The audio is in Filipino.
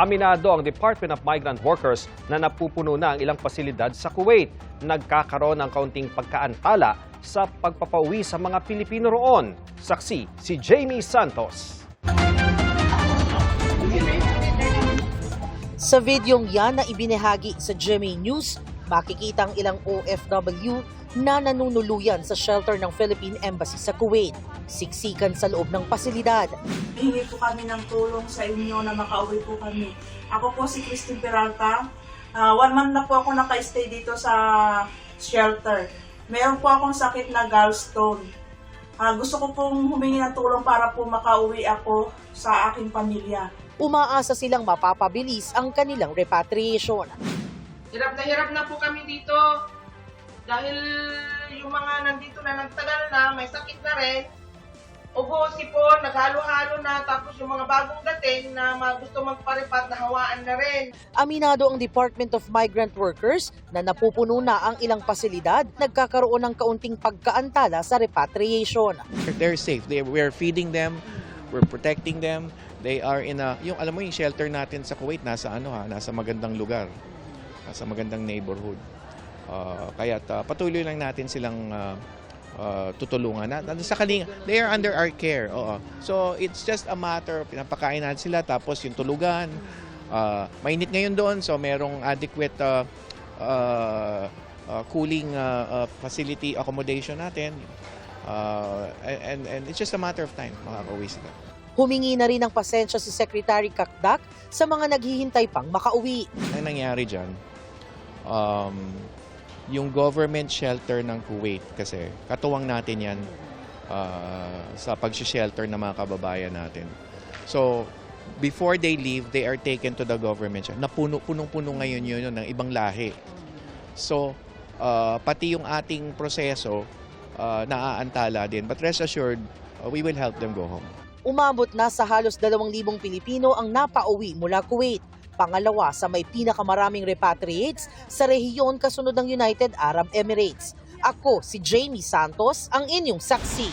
Aminado ang Department of Migrant Workers na napupuno na ang ilang pasilidad sa Kuwait. Nagkakaroon ng kaunting pagkaantala sa pagpapauwi sa mga Pilipino roon. Saksi si Jamie Santos. Sa videong yan na ibinahagi sa GMA News, makikita ang ilang OFW na nanunuluyan sa shelter ng Philippine Embassy sa Kuwait. Siksikan sa loob ng pasilidad. Hingi po kami ng tulong sa inyo na makauwi po kami. Ako po si Christine Peralta. 1 month na po ako naka-stay dito sa shelter. Meron po akong sakit na gallstone. Gusto ko pong humingi ng tulong para po makauwi ako sa aking pamilya. Umaasa silang mapapabilis ang kanilang repatriation. Hirap na po kami dito dahil yung mga nandito na nagtagal na, may sakit na rin. Ubo, sipon, naghalo-halo na, tapos yung mga bagong dating na gusto magparipat, nahawaan na rin. Aminado ang Department of Migrant Workers na napupuno na ang ilang pasilidad, nagkakaroon ng kaunting pagkaantala sa repatriation. They're safe. We're feeding them, we're protecting them. They are in alam mo yung shelter natin sa Kuwait nasa nasa magandang lugar, nasa magandang neighborhood. Kaya patuloy lang natin silang tutulungan. They are under our care. So it's just a matter of pinapakain natin sila, tapos yung tulugan. Mainit ngayon doon, so merong adequate cooling facility accommodation natin. And it's just a matter of time, makakauwi sila. Humingi na rin ng pasensya si Secretary Kakdak sa mga naghihintay pang makauwi. Ang nangyari dyan, yung government shelter ng Kuwait, kasi katuwang natin yan sa pag-shelter ng mga kababayan natin. So, before they leave, they are taken to the government shelter. Punong-puno ngayon yun ng ibang lahi. So, pati yung ating proseso naaantala din. But rest assured, we will help them go home. Umabot na sa halos 2,000 Pilipino ang napauwi mula Kuwait. Pangalawa sa may pinakamaraming repatriates sa rehiyon kasunod ng United Arab Emirates. Ako si Jamie Santos, ang inyong saksi.